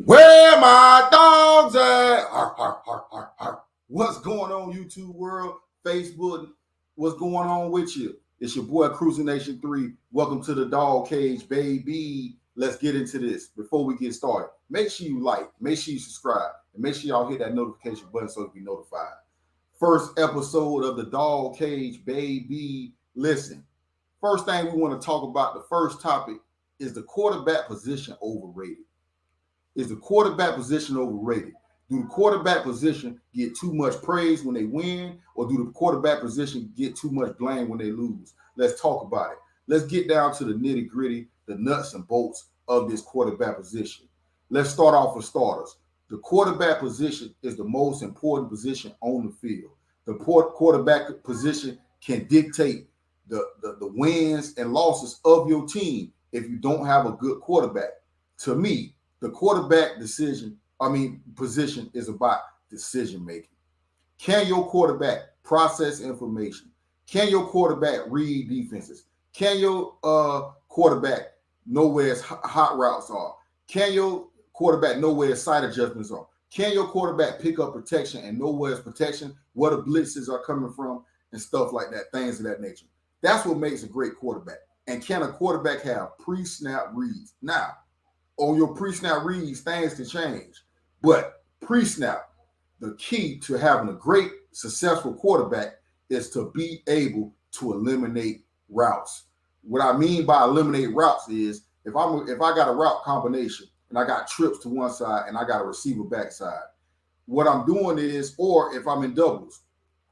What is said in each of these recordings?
Where my dogs at? Arr, arr, arr, arr, arr. What's going on, YouTube world, Facebook? What's going on with you? It's your boy Cruising Nation 3. Welcome to the Dawg Cage, baby. Let's get into this. Before we get started, make sure you like, make sure you subscribe, and make sure y'all hit that notification button so you can be notified. First episode of the Dawg Cage, baby. Listen, first thing we want to talk about, the first topic is the quarterback position overrated. Is the quarterback position overrated? Do the quarterback position get too much praise when they win, or do the quarterback position get too much blame when they lose? Let's talk about it. Let's get down to the nitty gritty, the nuts and bolts of this quarterback position. Let's start off with starters. The quarterback position is the most important position on the field. The quarterback position can dictate the wins and losses of your team if you don't have a good quarterback. To me, the quarterback position is about decision making. Can your quarterback process information? Can your quarterback read defenses? Can your quarterback know where his hot routes are? Can your quarterback know where his side adjustments are? Can your quarterback pick up protection and know where his protection, where the blitzes are coming from, and stuff like that, things of that nature? That's what makes a great quarterback. And can a quarterback have pre-snap reads? Now, on your pre-snap reads, things can change. But pre-snap, the key to having a great, successful quarterback is to be able to eliminate routes. What I mean by eliminate routes is if I got a route combination and I got trips to one side and I got a receiver backside, what I'm doing is, or if I'm in doubles,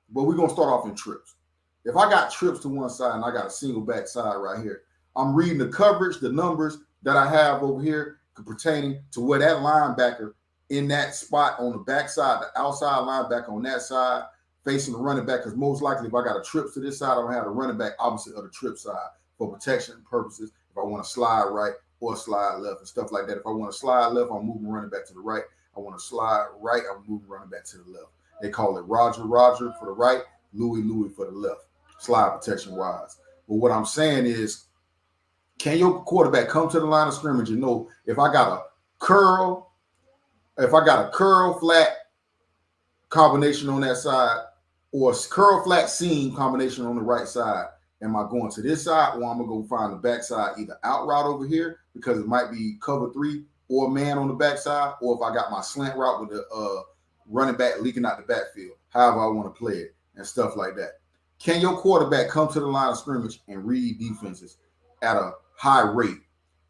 but we're going to start off in trips. If I got trips to one side and I got a single backside right here, I'm reading the coverage, the numbers that I have over here pertaining to where that linebacker in that spot on the backside, the outside linebacker on that side, facing the running back, because most likely if I got a trip to this side, I'm going to have a running back opposite of the trip side for protection purposes. If I want to slide right or slide left and stuff like that. If I want to slide left, I'm moving running back to the right. I want to slide right, I'm moving running back to the left. They call it Roger for the right, Louis for the left, slide protection wise. But what I'm saying is, can your quarterback come to the line of scrimmage and know if I got a curl flat combination on that side or a curl flat seam combination on the right side, am I going to this side or I'm going to go find the backside, either out route over here because it might be cover 3 or man on the backside, or if I got my slant route with the running back leaking out the backfield, however I want to play it and stuff like that. Can your quarterback come to the line of scrimmage and read defenses at a high rate?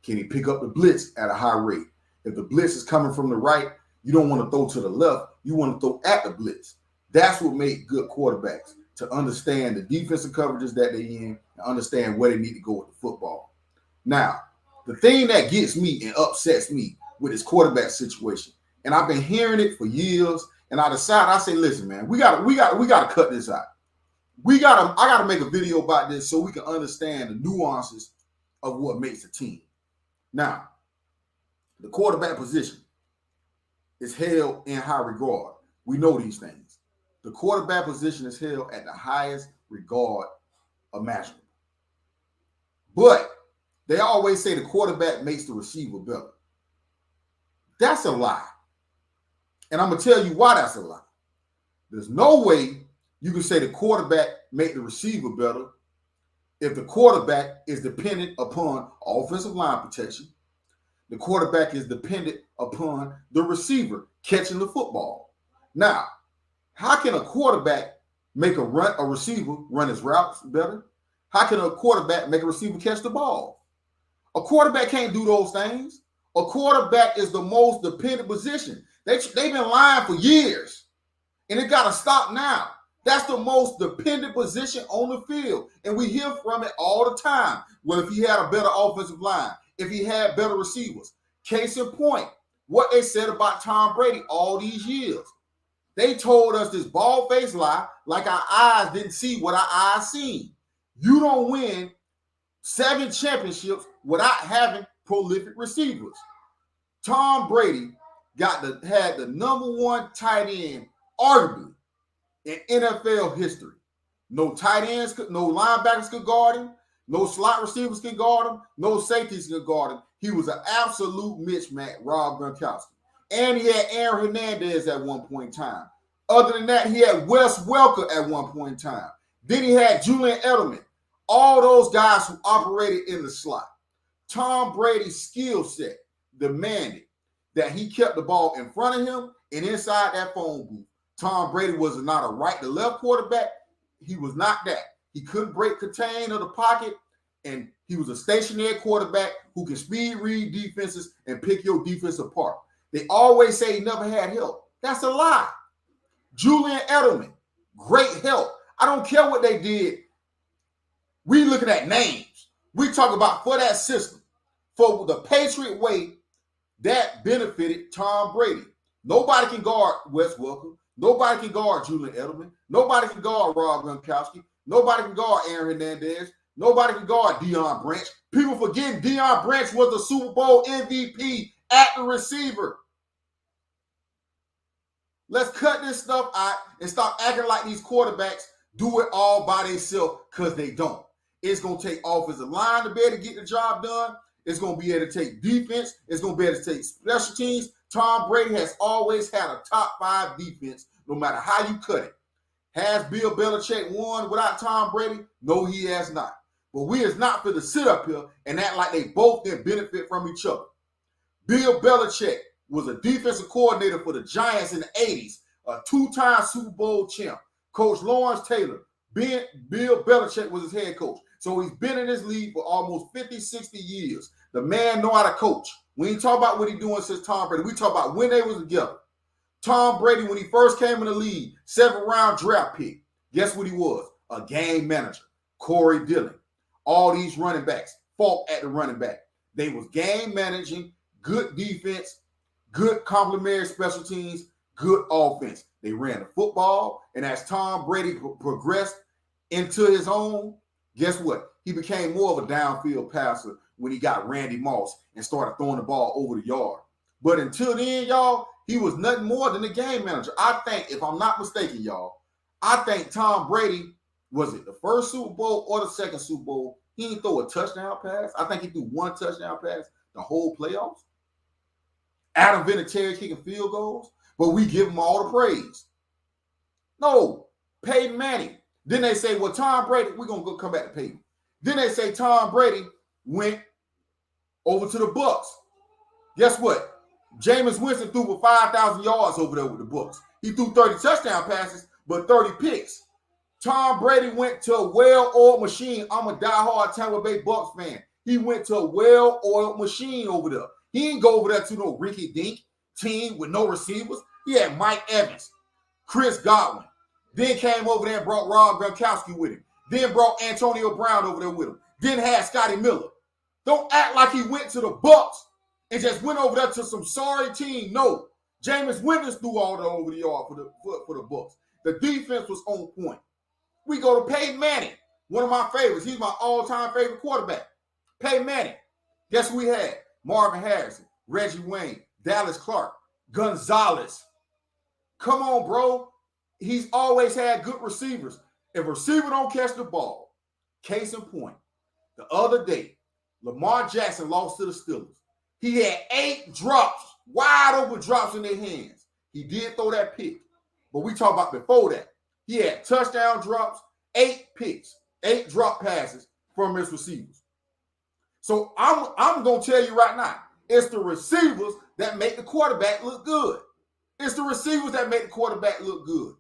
Can he pick up the blitz at a high rate? If the blitz is coming from the right, you don't want to throw to the left. You want to throw at the blitz. That's what makes good quarterbacks, to understand the defensive coverages that they're in and understand where they need to go with the football. Now, the thing that gets me and upsets me with this quarterback situation, and I've been hearing it for years, and I say, listen, man, we gotta cut this out. I gotta make a video about this so we can understand the nuances of what makes a team. Now, the quarterback position is held in high regard. We know these things. The quarterback position is held at the highest regard imaginable. But they always say the quarterback makes the receiver better. That's a lie. And I'm going to tell you why that's a lie. There's no way you can say the quarterback make the receiver better if the quarterback is dependent upon offensive line protection. The quarterback is dependent upon the receiver catching the football. Now, how can a quarterback make a receiver run his routes better? How can a quarterback make a receiver catch the ball? A quarterback can't do those things. A quarterback is the most dependent position. They've been lying for years, and it got to stop now. That's the most dependent position on the field, and we hear from it all the time. Well, if he had a better offensive line, if he had better receivers. Case in point, what they said about Tom Brady all these years. They told us this bald-faced lie like our eyes didn't see what our eyes seen. You don't win 7 championships without having prolific receivers. Tom Brady had the number 1 tight end, arguably, in NFL history. No tight ends, no linebackers could guard him. No slot receivers could guard him. No safeties could guard him. He was an absolute mismatch, Rob Gronkowski. And he had Aaron Hernandez at one point in time. Other than that, he had Wes Welker at one point in time. Then he had Julian Edelman. All those guys who operated in the slot. Tom Brady's skill set demanded that he kept the ball in front of him and inside that phone booth. Tom Brady was not a right to left quarterback. He was not that. He couldn't break contain of the pocket, and he was a stationary quarterback who can speed read defenses and pick your defense apart. They always say he never had help. That's a lie. Julian Edelman, great help. I don't care what they did. We looking at names. We talk about for that system, for the Patriot way, that benefited Tom Brady. Nobody can guard Wes Welker. Nobody can guard Julian Edelman. Nobody can guard Rob Gronkowski. Nobody can guard Aaron Hernandez. Nobody can guard Deion Branch. People forgetting Deion Branch was the Super Bowl MVP at the receiver. Let's cut this stuff out and stop acting like these quarterbacks do it all by themselves, because they don't. It's going to take offensive line to be able to get the job done. It's going to be able to take defense. It's going to be able to take special teams. Tom Brady has always had a top 5 defense, no matter how you cut it. Has Bill Belichick won without Tom Brady? No, he has not. But we is not for to sit up here and act like they both can benefit from each other. Bill Belichick was a defensive coordinator for the Giants in the 80s, a 2-time Super Bowl champ. Coach Lawrence Taylor, Bill Belichick was his head coach. So he's been in this league for almost 50, 60 years. The man know how to coach. We ain't talk about what he's doing since Tom Brady. We talk about when they was together. Tom Brady, when he first came in the league, 7th-round draft pick. Guess what he was? A game manager. Corey Dillon. All these running backs fought at the running back. They was game managing, good defense, good complementary special teams, good offense. They ran the football, and as Tom Brady progressed into his own, guess what? He became more of a downfield passer when he got Randy Moss and started throwing the ball over the yard. But until then, y'all, he was nothing more than a game manager. I think, if I'm not mistaken, y'all, I think Tom Brady, was it the first Super Bowl or the second Super Bowl, he didn't throw a touchdown pass. I think he threw one touchdown pass the whole playoffs. Adam Vinatieri kicking field goals, but we give him all the praise. No, Peyton Manning. Then they say, well, Tom Brady, we're going to go come back to Peyton. Then they say Tom Brady went over to the Bucs. Guess what? Jameis Winston threw for 5,000 yards over there with the Bucs. He threw 30 touchdown passes, but 30 picks. Tom Brady went to a well-oiled machine. I'm a diehard Tampa Bay Bucs fan. He went to a well-oiled machine over there. He didn't go over there to no rinky-dink team with no receivers. He had Mike Evans, Chris Godwin. Then came over there and brought Rob Gronkowski with him. Then brought Antonio Brown over there with him. Then had Scotty Miller. Don't act like he went to the Bucs and just went over there to some sorry team. No. Jameis Winston threw all the over the yard for the Bucs. The defense was on point. We go to Peyton Manning, one of my favorites. He's my all-time favorite quarterback. Peyton Manning. Guess who we had? Marvin Harrison, Reggie Wayne, Dallas Clark, Gonzalez. Come on, bro. He's always had good receivers. If a receiver don't catch the ball, case in point, the other day, Lamar Jackson lost to the Steelers. He had 8 drops, wide open drops in their hands. He did throw that pick. But we talk about before that. He had touchdown drops, 8 picks, 8 drop passes from his receivers. So I'm going to tell you right now, it's the receivers that make the quarterback look good. It's the receivers that make the quarterback look good.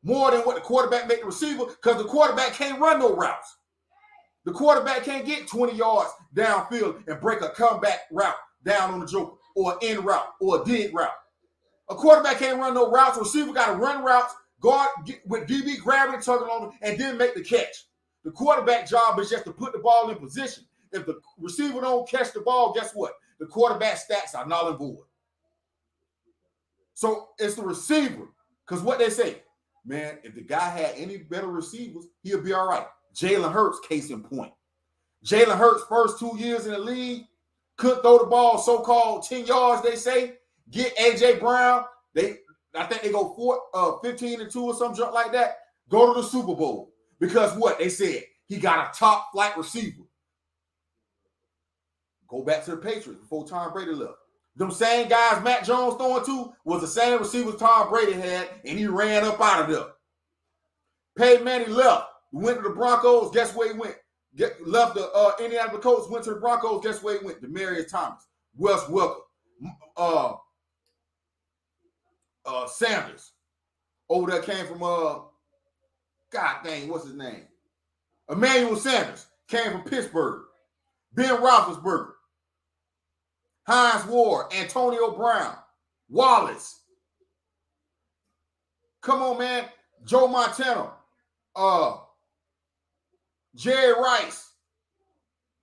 More than what the quarterback make the receiver, because the quarterback can't run no routes. The quarterback can't get 20 yards downfield and break a comeback route down on the joker, or an in route, or a dig route. A quarterback can't run no routes. A receiver got to run routes, guard with DB grabbing and tugging on them, and then make the catch. The quarterback job is just to put the ball in position. If the receiver don't catch the ball, guess what? The quarterback stats are null and void. So it's the receiver. Because what they say, man, if the guy had any better receivers, he'll be all right. Jalen Hurts, case in point. Jalen Hurts' first 2 years in the league, couldn't throw the ball so-called 10 yards, they say. Get A.J. Brown. I think they go 15-2 or some junk like that. Go to the Super Bowl. Because what? They said he got a top-flight receiver. Go back to the Patriots before Tom Brady left. Them same guys Matt Jones throwing to was the same receivers Tom Brady had, and he ran up out of there. Peyton Manning left. Went to the Broncos. Guess where he went? Left the Indianapolis Colts. Went to the Broncos. Guess where he went? Demaryius Thomas. Wes Welker. Sanders. Over there came from God dang, what's his name? Emmanuel Sanders came from Pittsburgh. Ben Roethlisberger. Hines Ward, Antonio Brown, Wallace. Come on, man. Joe Montana, Jerry Rice,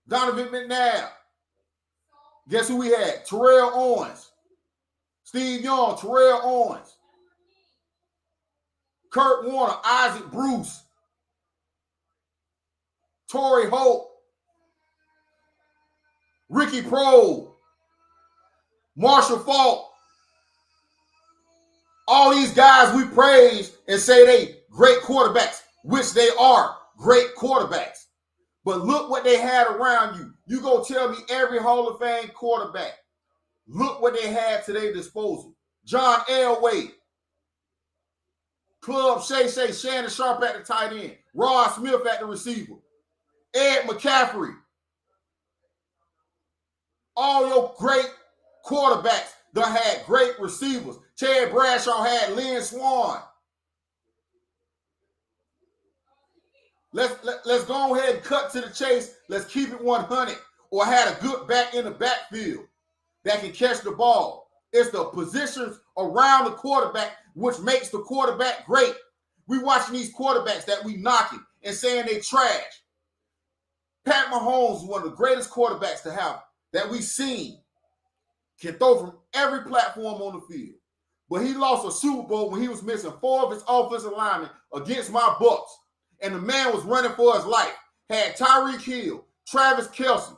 Donovan McNabb. Guess who we had? Terrell Owens, Steve Young, Terrell Owens, Kurt Warner, Isaac Bruce, Torrey Holt, Ricky Prohl, Marshall Faulk. All these guys we praise and say they great quarterbacks, which they are great quarterbacks. But look what they had around you. You go tell me every Hall of Fame quarterback. Look what they had to their disposal. John Elway, Club Shay, Shannon Sharp at the tight end, Rod Smith at the receiver, Ed McCaffrey. All your great quarterbacks that had great receivers. Chad Bradshaw had Lynn Swann. Let's go ahead and cut to the chase. Let's keep it 100. Or had a good back in the backfield that can catch the ball. It's the positions around the quarterback which makes the quarterback great. We watching these quarterbacks that we knocking and saying they trash. Pat Mahomes is one of the greatest quarterbacks to have that we've seen. Can throw from every platform on the field. But he lost a Super Bowl when he was missing 4 of his offensive linemen against my Bucks. And the man was running for his life. Had Tyreek Hill, Travis Kelce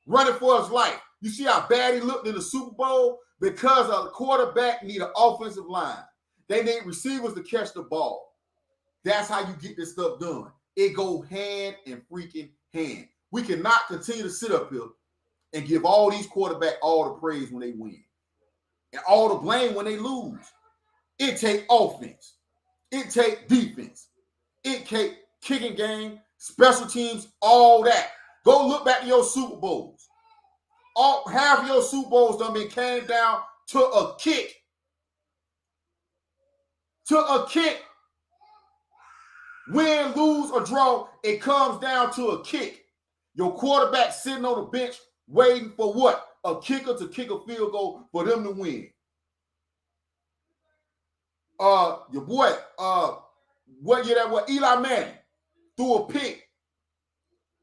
running for his life. You see how bad he looked in the Super Bowl? Because a quarterback need an offensive line. They need receivers to catch the ball. That's how you get this stuff done. It go hand in freaking hand. We cannot continue to sit up here and give all these quarterbacks all the praise when they win and all the blame when they lose. It take offense. It take defense. It take kicking game, special teams, all that. Go look back to your Super Bowls. Half of your Super Bowls came down to a kick. To a kick. Win, lose, or draw, it comes down to a kick. Your quarterback sitting on the bench waiting for what? A kicker to kick a field goal for them to win. Your boy, Eli Manning threw a pick.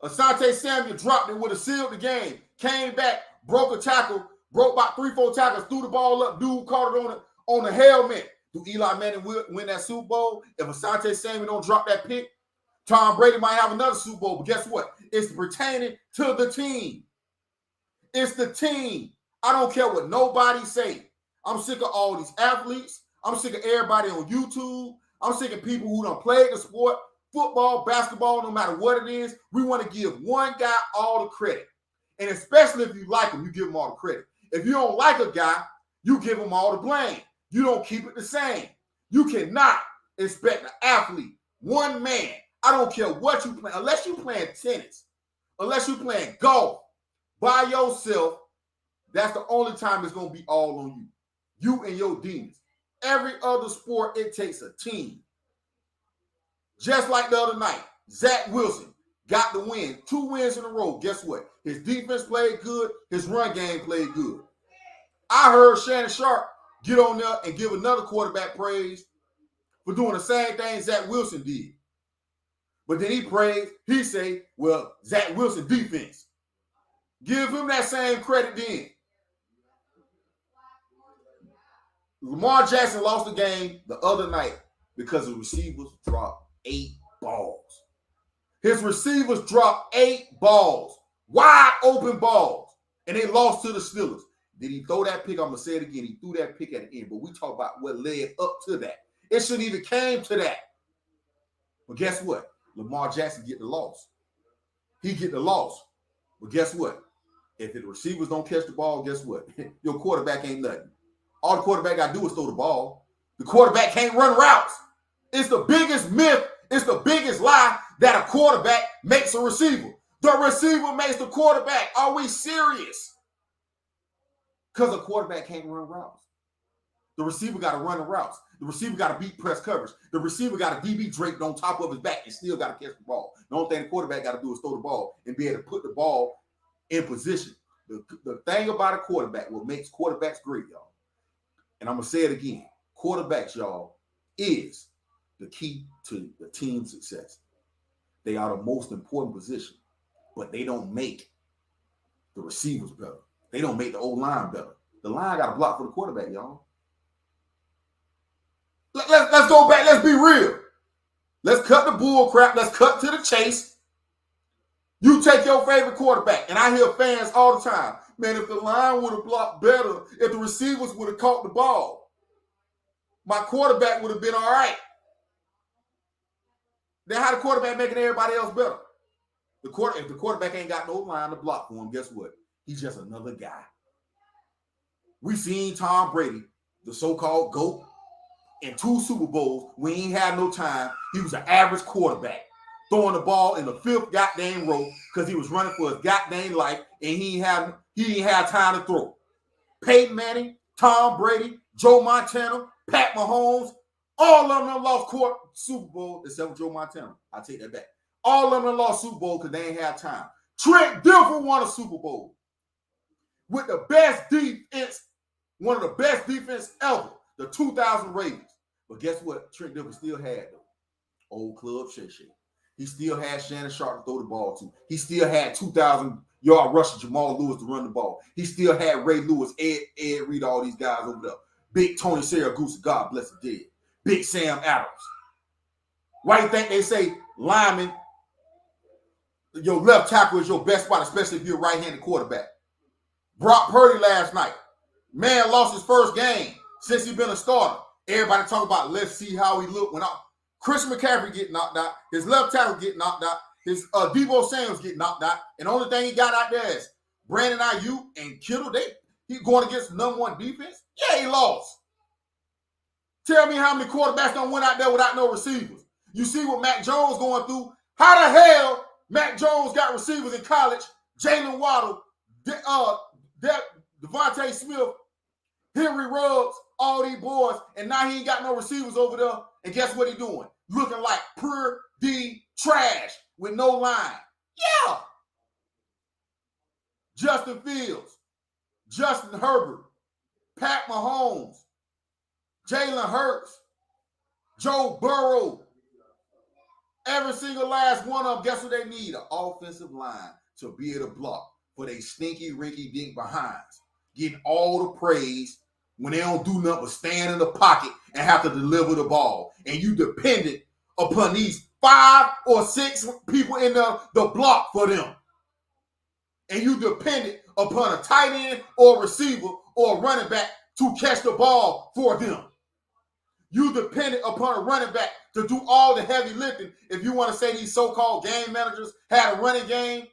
Asante Samuel dropped it, would have sealed the game. Came back, broke a tackle, broke about 3-4 tackles, threw the ball up. Dude caught it on the helmet. Do Eli Manning win that Super Bowl? If Asante Samuel don't drop that pick, Tom Brady might have another Super Bowl. But guess what? It's pertaining to the team. It's the team. I don't care what nobody say. I'm sick of all these athletes. I'm sick of everybody on YouTube. I'm sick of people who don't play the sport, football, basketball, no matter what it is. We want to give one guy all the credit. And especially if you like him, you give him all the credit. If you don't like a guy, you give him all the blame. You don't keep it the same. You cannot expect an athlete, one man, I don't care what you play, unless you're playing tennis, unless you're playing golf, by yourself, that's the only time it's going to be all on you. You and your demons. Every other sport, it takes a team. Just like the other night, Zach Wilson got the win. 2 wins in a row. Guess what? His defense played good. His run game played good. I heard Shannon Sharp get on there and give another quarterback praise for doing the same thing Zach Wilson did. But then he say, well, Zach Wilson defense. Give him that same credit then. Lamar Jackson lost the game the other night because the receivers dropped 8 balls. His receivers dropped 8 balls, wide open balls, and they lost to the Steelers. Did he throw that pick? I'm going to say it again. He threw that pick at the end, but we talk about what led up to that. It shouldn't even came to that. But guess what? Lamar Jackson get the loss. He get the loss. But guess what? If the receivers don't catch the ball, guess what? Your quarterback ain't nothing. All the quarterback got to do is throw the ball. The quarterback can't run routes. It's the biggest myth. It's the biggest lie that a quarterback makes a receiver. The receiver makes the quarterback. Are we serious? Because a quarterback can't run routes. The receiver got to run the routes. The receiver got to beat press coverage. The receiver got a DB draped on top of his back and still got to catch the ball. The only thing the quarterback got to do is throw the ball and be able to put the ball in position. The thing about a quarterback, what makes quarterbacks great, y'all, and I'm going to say it again, quarterbacks, y'all, is the key to the team's success. They are the most important position, but they don't make the receivers better. They don't make the O-line better. The line got to block for the quarterback, y'all. Let's go back. Let's be real. Let's cut the bull crap. Let's cut to the chase. You take your favorite quarterback, and I hear fans all the time, man, if the line would have blocked better, if the receivers would have caught the ball, my quarterback would have been all right. Then how the quarterback making everybody else better? If the quarterback ain't got no line to block for him, guess what? He's just another guy. We seen Tom Brady, the so-called GOAT, in 2 Super Bowls when he ain't had no time. He was an average quarterback, throwing the ball in the 5th goddamn row because he was running for his goddamn life and he ain't had time to throw. Peyton Manning, Tom Brady, Joe Montana, Pat Mahomes, all of them lost Super Bowl except for Joe Montana. I take that back. All of them lost Super Bowl because they ain't had time. Trent Dilfer won a Super Bowl with the best defense, one of the best defense ever, the 2000 Ravens. But guess what? Trent Dilfer still had, though? Old club Shay. He still had Shannon Sharp to throw the ball to. He still had 2,000-yard rusher Jamal Lewis to run the ball. He still had Ray Lewis, Ed Reed, all these guys over there. Big Tony Saragusa, God bless the dead. Big Sam Adams. Why do you think they say lineman, your left tackle is your best spot, especially if you're a right-handed quarterback? Brock Purdy last night. Man lost his first game since he's been a starter. Everybody talk about, let's see how he looked when Chris McCaffrey get knocked out. His left tackle get knocked out. His Deebo Samuels get knocked out. And the only thing he got out there is Brandon Ayuk and Kittle. He going against the number 1 defense. Yeah, he lost. Tell me how many quarterbacks don't went out there without no receivers. You see what Mac Jones going through. How the hell Mac Jones got receivers in college? Jalen Waddle, Devontae Smith, Henry Ruggs, all these boys, and now he ain't got no receivers over there. And guess what he doing? Looking like pure D trash with no line. Yeah. Justin Fields, Justin Herbert, Pat Mahomes, Jalen Hurts, Joe Burrow. Every single last one of them, guess what they need? An offensive line to be able to block for they stinky, rinky-dink behinds. Getting all the praise when they don't do nothing but stand in the pocket and have to deliver the ball. And you dependent upon these 5 or 6 people in the block for them. And you dependent upon a tight end or a receiver or a running back to catch the ball for them. You dependent upon a running back to do all the heavy lifting. If you want to say these so-called game managers had a running game,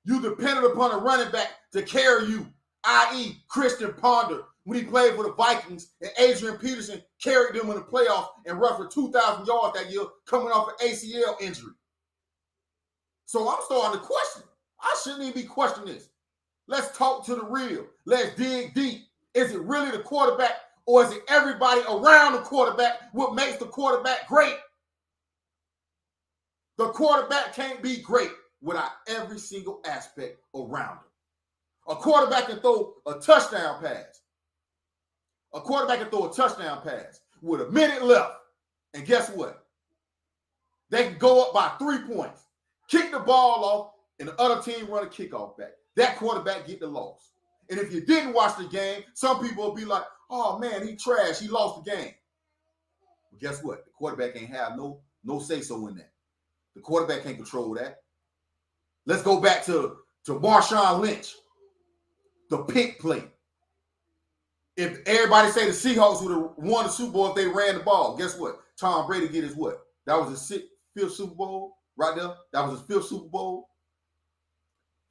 you dependent upon a running back to carry you, i.e. Christian Ponder, when he played for the Vikings, and Adrian Peterson carried them in the playoffs and rushed for 2,000 yards that year coming off an ACL injury. So I'm starting to question. I shouldn't even be questioning this. Let's talk to the real. Let's dig deep. Is it really the quarterback, or is it everybody around the quarterback what makes the quarterback great? The quarterback can't be great without every single aspect around him. A quarterback can throw a touchdown pass. A quarterback can throw a touchdown pass with a minute left. And guess what? They can go up by 3 points, kick the ball off, and the other team run a kickoff back. That quarterback get the loss. And if you didn't watch the game, some people will be like, oh, man, he trash. He lost the game. But guess what? The quarterback ain't have no say-so in that. The quarterback can't control that. Let's go back to Marshawn Lynch, the pick play. If everybody say the Seahawks would have won the Super Bowl if they ran the ball, guess what? Tom Brady get his what? That was his 5th Super Bowl right there. That was his 5th Super Bowl.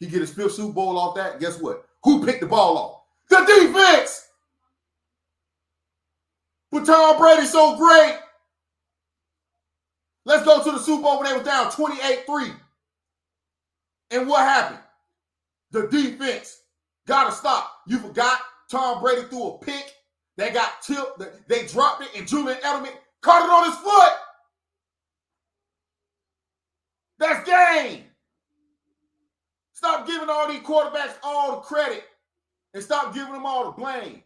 He get his 5th Super Bowl off that. Guess what? Who picked the ball off? The defense. But Tom Brady's so great. Let's go to the Super Bowl when they were down 28-3. And what happened? The defense got to stop. You forgot Tom Brady threw a pick. They got tipped. They dropped it, and Julian Edelman caught it on his foot. That's game. Stop giving all these quarterbacks all the credit and stop giving them all the blame.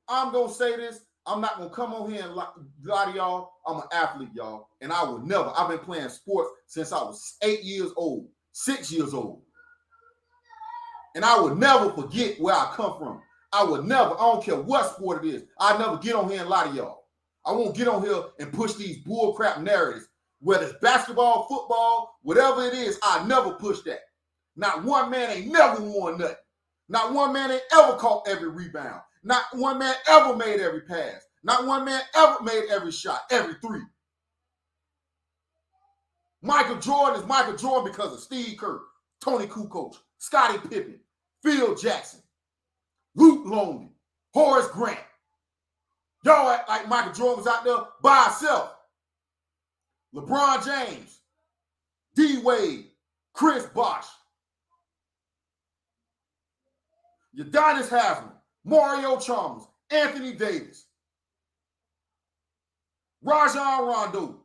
I'm going to say this. I'm not going to come on here and lie to y'all. I'm an athlete, y'all. And I would never. I've been playing sports since I was 8 years old, 6 years old. And I would never forget where I come from. I would never. I don't care what sport it is. I never get on here and lie to y'all. I won't get on here and push these bullcrap narratives. Whether it's basketball, football, whatever it is, I never push that. Not one man ain't never won nothing. Not one man ain't ever caught every rebound. Not one man ever made every pass. Not one man ever made every shot, every three. Michael Jordan is Michael Jordan because of Steve Kerr, Tony Kukoc, Scottie Pippen, Phil Jackson, Luke Longley, Horace Grant. Y'all act like Michael Jordan was out there by himself. LeBron James, D. Wade, Chris Bosh, Udonis Haslem, Mario Chalmers, Anthony Davis, Rajon Rondo,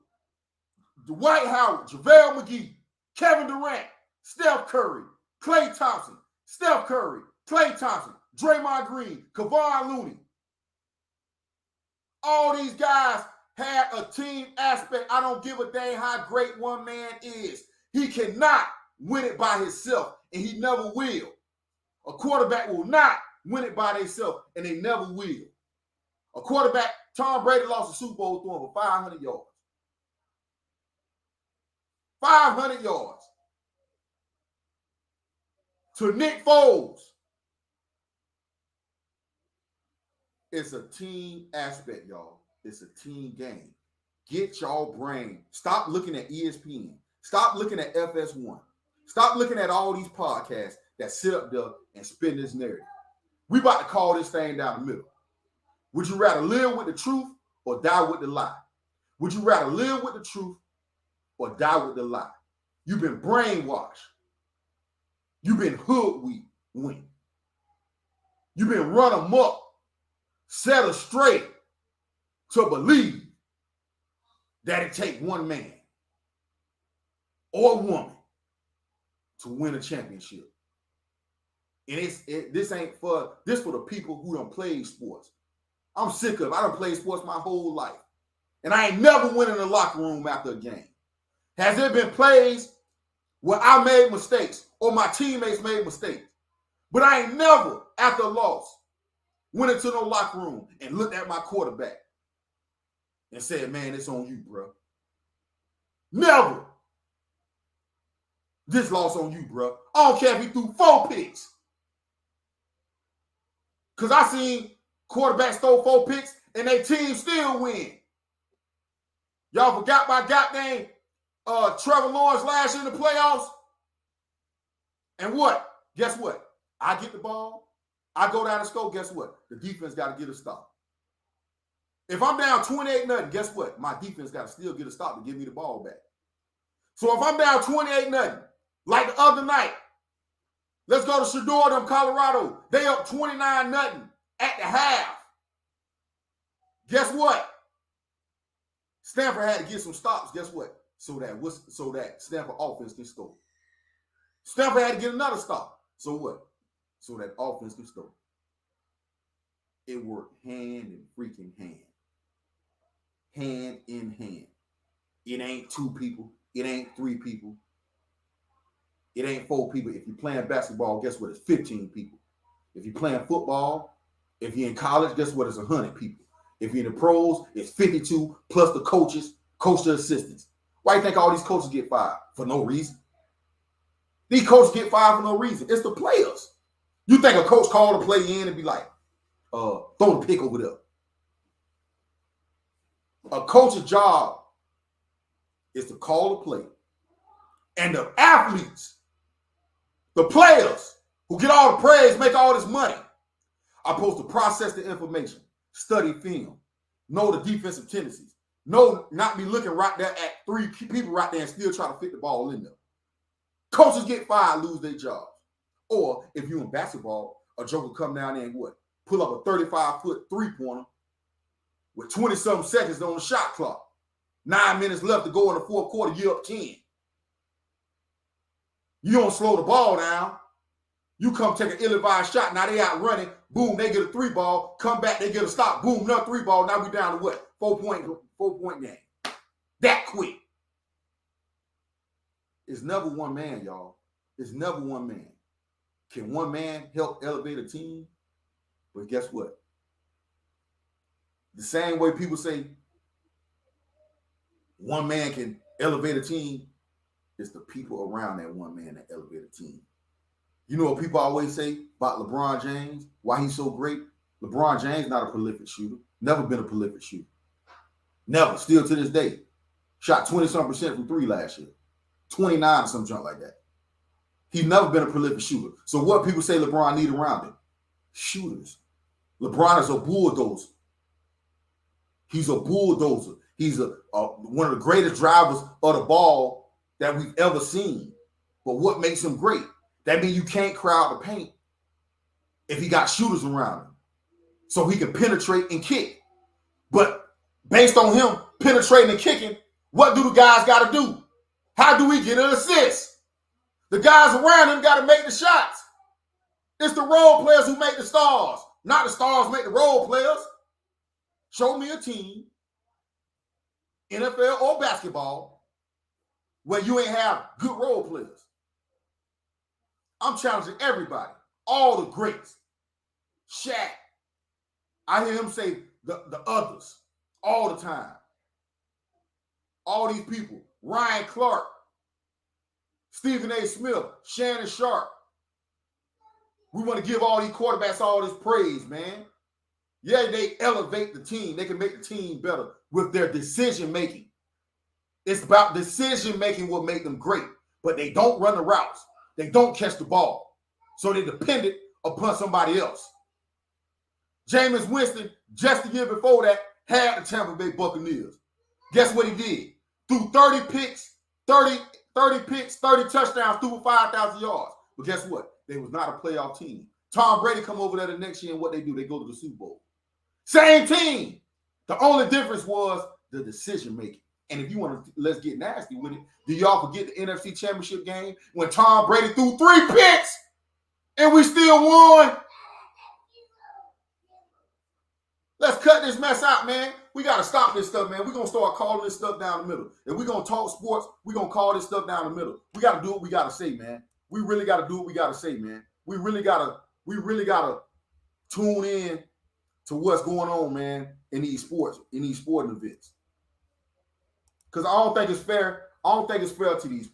Dwight Howard, JaVale McGee, Kevin Durant, Steph Curry, Klay Thompson, Steph Curry, Klay Thompson, Draymond Green, Kevon Looney. All these guys had a team aspect. I don't give a dang how great one man is. He cannot win it by himself, and he never will. A quarterback will not win it by themselves, and they never will. A quarterback, Tom Brady lost the Super Bowl throwing for 500 yards. 500 yards. To Nick Foles. It's a team aspect, y'all. It's a team game. Get y'all brain. Stop looking at ESPN. Stop looking at FS1. Stop looking at all these podcasts that sit up there and spin this narrative. We about to call this thing down the middle. Would you rather live with the truth or die with the lie? Would you rather live with the truth or die with the lie? You've been brainwashed. You've been hoodwinked. You've been run amok, set astray to believe that it takes one man or woman to win a championship. And this for the people who done played sports. I'm sick of it. I done played sports my whole life. And I ain't never went in the locker room after a game. Has there been plays where I made mistakes or my teammates made mistakes? But I ain't never, after a loss, went into no locker room and looked at my quarterback and said, man, it's on you, bro. Never. This loss on you, bro. I don't care if he threw 4 picks. Because I seen quarterbacks throw 4 picks and their team still win. Y'all forgot my goddamn Trevor Lawrence last year in the playoffs? And what? Guess what? I get the ball. I go down and score. Guess what? The defense got to get a stop. If I'm down 28-0, guess what? My defense got to still get a stop to give me the ball back. So if I'm down 28-0, like the other night, let's go to Shador, Colorado. They up 29-0 at the half. Guess what? Stanford had to get some stops. Guess what? So that Stanford offense can score. Stanford had to get another stop. So what? So that offense can score. It worked hand in freaking hand. Hand in hand. It ain't 2 people. It ain't 3 people. It ain't 4 people. If you're playing basketball, guess what? It's 15 people. If you're playing football, if you're in college, guess what? It's 100 people. If you're in the pros, it's 52 plus the coaches, coach the assistants. Why do you think all these coaches get fired? For no reason. These coaches get fired for no reason. It's the players. You think a coach called a play in and be like, throw the pick over there. A coach's job is to call a play. And the athletes The players who get all the praise, make all this money, are supposed to process the information, study film, know the defensive tendencies, not be looking right there at three people right there and still try to fit the ball in there. Coaches get fired, lose their jobs. Or if you're in basketball, a joker come down there and pull up a 35-foot three-pointer with 20-something seconds on the shot clock. 9 minutes left to go in the fourth quarter, you're up 10. You don't slow the ball down. You come take an ill-advised shot. Now they out running. Boom, they get a 3-ball. Come back, they get a stop. Boom, another 3-ball. Now we down to what? 4-point game. That quick. It's never one man, y'all. It's never one man. Can one man help elevate a team? But guess what? The same way people say one man can elevate a team, it's the people around that one man that elevate a team. You know what people always say about LeBron James, why he's so great? LeBron James not a prolific shooter. Never been a prolific shooter. Never. Still to this day. Shot 20-some% from three last year. 29 or some junk like that. He's never been a prolific shooter. So what people say LeBron need around him? Shooters. LeBron is a bulldozer. He's a bulldozer. He's one of the greatest drivers of the ball that we've ever seen. But what makes him great? That means you can't crowd the paint if he got shooters around him. So he can penetrate and kick. But based on him penetrating and kicking, what do the guys got to do? How do we get an assist? The guys around him got to make the shots. It's the role players who make the stars, not the stars make the role players. Show me a team, NFL or basketball, where you ain't have good role players. I'm challenging everybody, all the greats. Shaq, I hear him say the others all the time. All these people, Ryan Clark, Stephen A. Smith, Shannon Sharp. We want to give all these quarterbacks all this praise, man. Yeah, they elevate the team. They can make the team better with their decision-making. It's about decision-making will make them great, but they don't run the routes. They don't catch the ball. So they're dependent upon somebody else. Jameis Winston, just the year before that, had the Tampa Bay Buccaneers. Guess what he did? Threw 30 picks, 30 touchdowns, threw 5,000 yards. But guess what? They was not a playoff team. Tom Brady come over there the next year, and what they do? They go to the Super Bowl. Same team. The only difference was the decision-making. And if you want to, let's get nasty with it. Do y'all forget the NFC Championship game when Tom Brady threw 3 picks and we still won? Let's cut this mess out, man. We got to stop this stuff, man. We're going to start calling this stuff down the middle. If we're going to talk sports, we're going to call this stuff down the middle. We got to do what we got to say, man. We really got to do what we got to say, man. We really got to tune in to what's going on, man, in these sporting events. Because I don't think it's fair. I don't think it's fair to these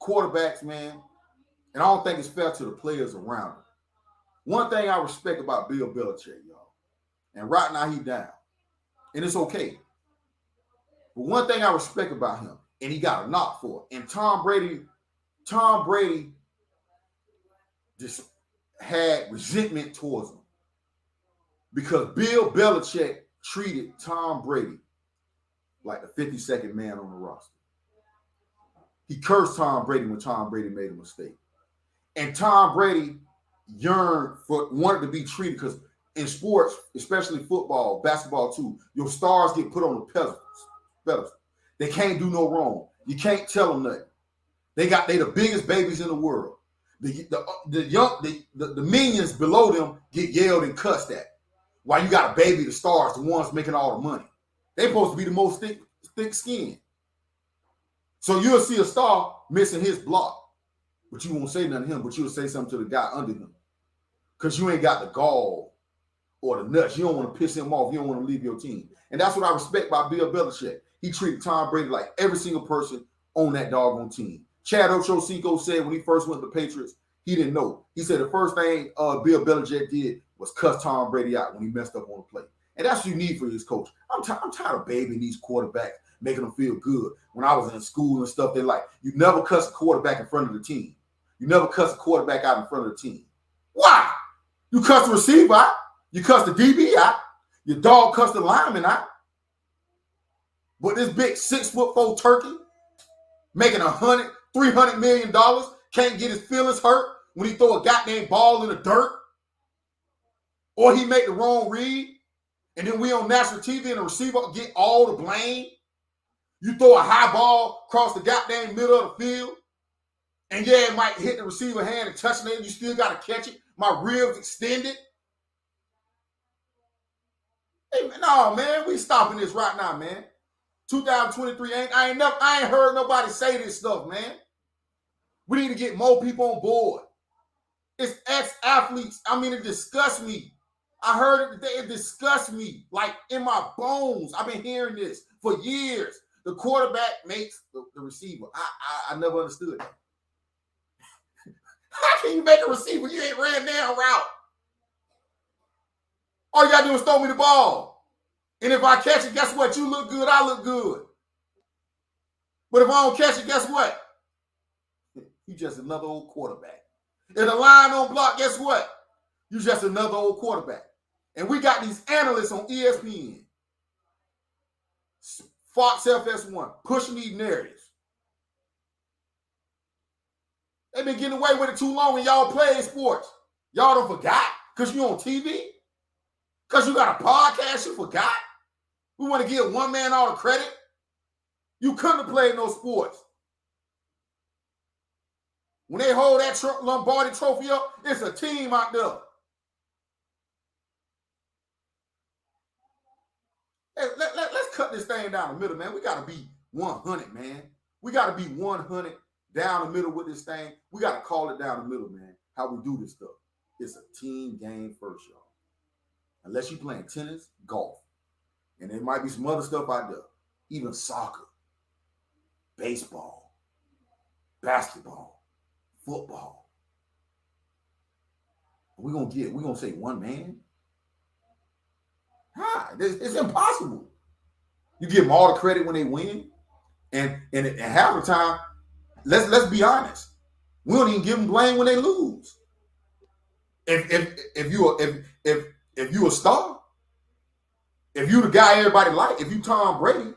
quarterbacks, man. And I don't think it's fair to the players around them. One thing I respect about Bill Belichick, y'all, and right now he's down, and it's okay. But one thing I respect about him, and he got a knock for it, and Tom Brady just had resentment towards him because Bill Belichick treated Tom Brady like the 52nd man on the roster. He cursed Tom Brady when Tom Brady made a mistake. And Tom Brady wanted to be treated because in sports, especially football, basketball too, your stars get put on the pedestal. They can't do no wrong. You can't tell them nothing. They the biggest babies in the world. The minions below them get yelled and cussed at. While you got a baby, the stars, the ones making all the money. They're supposed to be the most thick skin. So you'll see a star missing his block, but you won't say nothing to him, but you'll say something to the guy under him. Because you ain't got the gall or the nuts. You don't want to piss him off. You don't want to leave your team. And that's what I respect by Bill Belichick. He treated Tom Brady like every single person on that doggone team. Chad Ochocinco said when he first went to the Patriots, he didn't know. He said the first thing Bill Belichick did was cuss Tom Brady out when he messed up on the play. And that's what you need for this coach. I'm tired of babying these quarterbacks, making them feel good. When I was in school and stuff, they're like, you never cuss a quarterback in front of the team. You never cuss a quarterback out in front of the team. Why? You cuss the receiver out. You cuss the DB out. Your dog cuss the lineman out. But this big 6'4" turkey making $300 million can't get his feelings hurt when he throw a goddamn ball in the dirt, or he make the wrong read, and then we on national TV and the receiver get all the blame. You throw a high ball across the goddamn middle of the field, and yeah, it might hit the receiver hand and touch it, you still got to catch it. My ribs extended. Hey, no, man, we stopping this right now, man. 2023 I ain't heard nobody say this stuff, man. We need to get more people on board. It's ex-athletes. I mean, it disgusts me. I heard it today. It disgusts me, like in my bones. I've been hearing this for years. The quarterback makes the receiver. I never understood that. How can you make a receiver? You ain't ran down route. All you gotta do is throw me the ball. And if I catch it, guess what? You look good, I look good. But if I don't catch it, guess what? You just another old quarterback. If the line don't block, guess what? You just another old quarterback. And we got these analysts on ESPN, Fox FS1, pushing these narratives. They've been getting away with it too long and y'all playing sports. Y'all done forgot because you on TV? Because you got a podcast, you forgot? We want to give one man all the credit? You couldn't have played no sports. When they hold that Lombardi trophy up, it's a team out there. Hey, let's cut this thing down the middle, man. We got to be 100, man. We got to be 100 down the middle with this thing. We got to call it down the middle, man, how we do this stuff. It's a team game first, y'all. Unless you're playing tennis, golf. And there might be some other stuff out there. Even soccer, baseball, basketball, football. We're going to say one man? How? It's impossible. You give them all the credit when they win. And half the time, let's be honest. We don't even give them blame when they lose. If you a star, if you the guy everybody like, if you Tom Brady,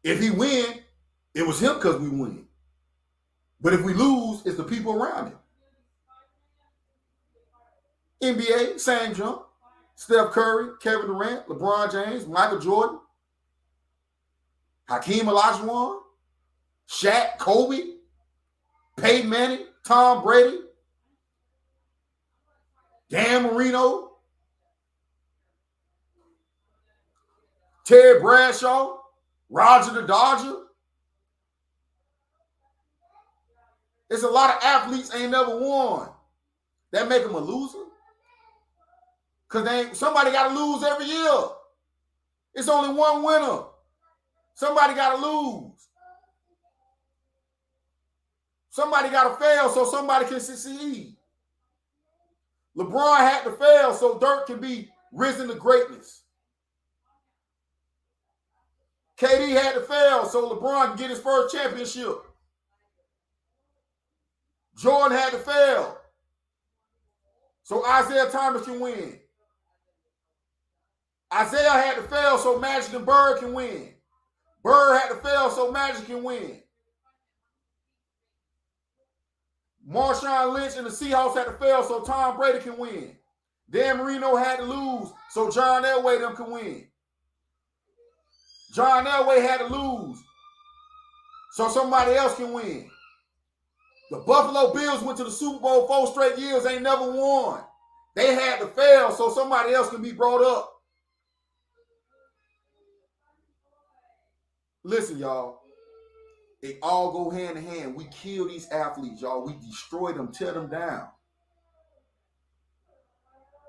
if he win, it was him because we win. But if we lose, it's the people around him. NBA, same jump. Steph Curry, Kevin Durant, LeBron James, Michael Jordan, Hakeem Olajuwon, Shaq, Kobe, Peyton Manning, Tom Brady, Dan Marino, Terry Bradshaw, Roger the Dodger. It's a lot of athletes ain't never won. That make them a loser? Because somebody got to lose every year. It's only one winner. Somebody got to lose. Somebody got to fail so somebody can succeed. LeBron had to fail so Dirk can be risen to greatness. KD had to fail so LeBron can get his first championship. Jordan had to fail so Isaiah Thomas can win. Isaiah had to fail so Magic and Bird can win. Bird had to fail so Magic can win. Marshawn Lynch and the Seahawks had to fail so Tom Brady can win. Dan Marino had to lose so John Elway them can win. John Elway had to lose so somebody else can win. The Buffalo Bills went to the Super Bowl 4 straight years, ain't never won. They had to fail so somebody else can be brought up. Listen, y'all. They all go hand in hand. We kill these athletes, y'all. We destroy them, tear them down.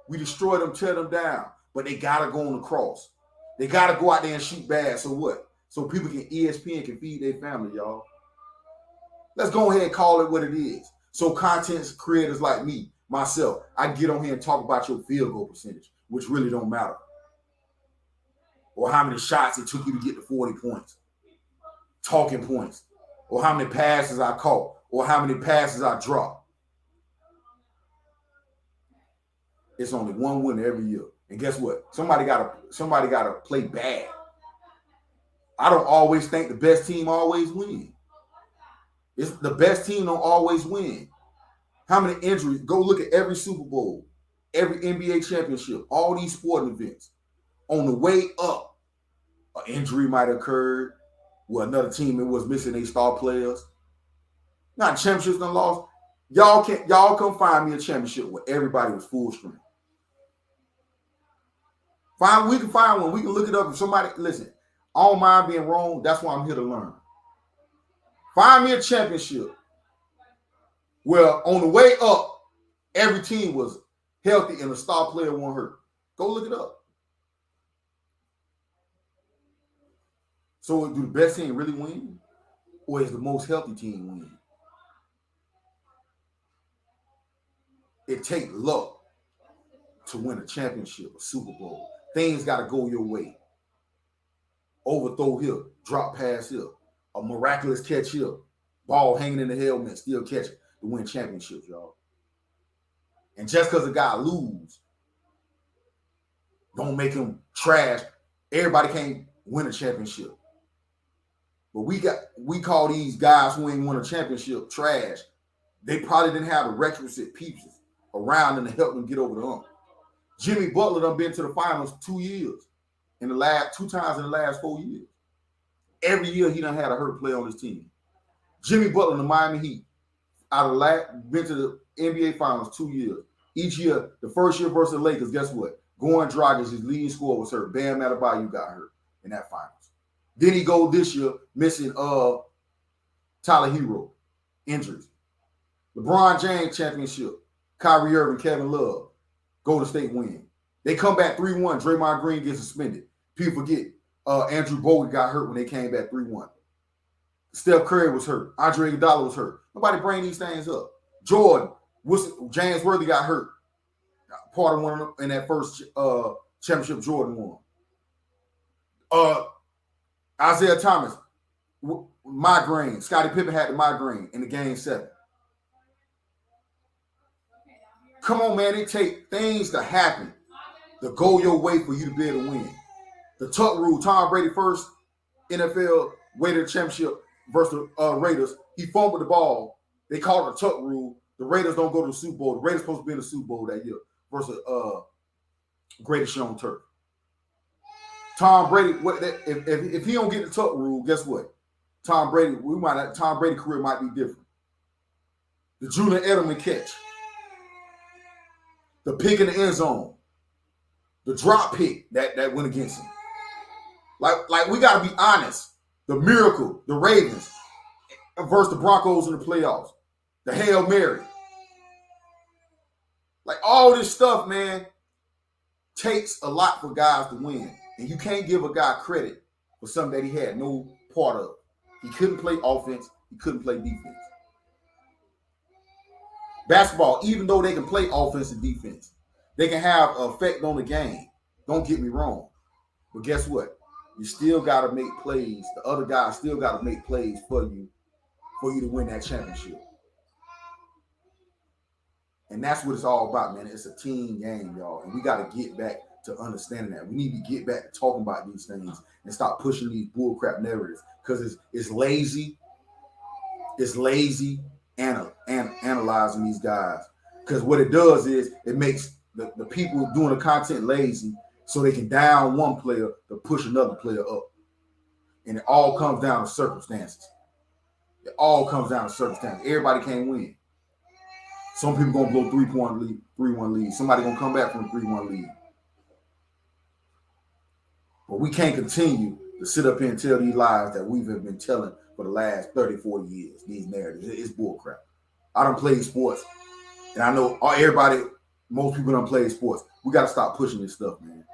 We destroy them, tear them down. But they got to go on the cross. They got to go out there and shoot bad. So what? So people ESPN can feed their family, y'all. Let's go ahead and call it what it is. So content creators like me, myself, I can get on here and talk about your field goal percentage, which really don't matter. or how many shots it took you to get to 40 points, talking points, or how many passes I caught, or how many passes I dropped. It's only one winner every year. And guess what? Somebody gotta play bad. I don't always think the best team always win. It's the best team don't always win. How many injuries? Go look at every Super Bowl, every NBA championship, all these sporting events. On the way up, an injury might have occurred where another team was missing their star players. Not championships done lost. Y'all come find me a championship where everybody was full strength. We can find one. We can look it up. If somebody, listen, I don't mind being wrong. That's why I'm here to learn. Find me a championship where on the way up, every team was healthy and the star player wasn't hurt. Go look it up. So do the best team really win? Or is the most healthy team win? It takes luck to win a championship, a Super Bowl. Things got to go your way. Overthrow here, drop pass here, a miraculous catch here, ball hanging in the helmet, still catch it to win championships, y'all. And just because a guy lose, don't make him trash. Everybody can't win a championship. But we call these guys who ain't won a championship trash. They probably didn't have the requisite pieces around them to help them get over the hump. Jimmy Butler done been to the finals 2 years. In the last 2 times in the last 4 years. Every year he done had a hurt player on his team. Jimmy Butler in the Miami Heat been to the NBA Finals 2 years. Each year, the first year versus the Lakers, guess what? Goran Dragic, his leading scorer, was hurt. Bam Adebayo got hurt in that finals. Then he go this year missing Tyler Hero, injuries. LeBron James championship. Kyrie Irving, Kevin Love, Golden State win. They come back 3-1. Draymond Green gets suspended. People forget Andrew Bogut got hurt when they came back 3-1. Steph Curry was hurt. Andre Iguodala was hurt. Nobody bring these things up. Jordan, James Worthy got hurt. Part of one of them in that first championship Jordan won. Isaiah Thomas, migraine. Scottie Pippen had the migraine in the game 7. Come on, man. It take things to happen to go your way for you to be able to win. The tuck rule, Tom Brady first NFL weighted championship versus the Raiders. He fumbled the ball. They called it a tuck rule. The Raiders don't go to the Super Bowl. The Raiders supposed to be in the Super Bowl that year versus greatest show on turf. Tom Brady, if he don't get the tuck rule, guess what? Tom Brady career might be different. The Julian Edelman catch. The pick in the end zone. The drop pick that went against him. Like we got to be honest. The miracle, the Ravens versus the Broncos in the playoffs. The Hail Mary. Like all this stuff, man, takes a lot for guys to win. And you can't give a guy credit for something that he had no part of. He couldn't play offense. He couldn't play defense. Basketball, even though they can play offense and defense, they can have an effect on the game. Don't get me wrong. But guess what? You still got to make plays. The other guys still got to make plays for you to win that championship. And that's what it's all about, man. It's a team game, y'all. And we got to get back to understanding that. We need to get back to talking about these things and stop pushing these bullcrap narratives because it's lazy. It's lazy and analyzing these guys. Because what it does is it makes the people doing the content lazy so they can down one player to push another player up. And it all comes down to circumstances. It all comes down to circumstances. Everybody can't win. Some people going to blow 3-1 lead. Somebody going to come back from a 3-1 lead. But we can't continue to sit up here and tell these lies that we've been telling for the last 30, 40 years, these narratives. It's bullcrap. I done played sports, and I know most people done played sports. We got to stop pushing this stuff, man.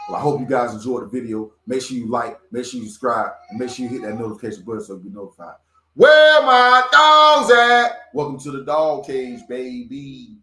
Well, I hope you guys enjoyed the video. Make sure you like, make sure you subscribe, and make sure you hit that notification button so you be notified. Where my dogs at? Welcome to the Dawg Cage, baby.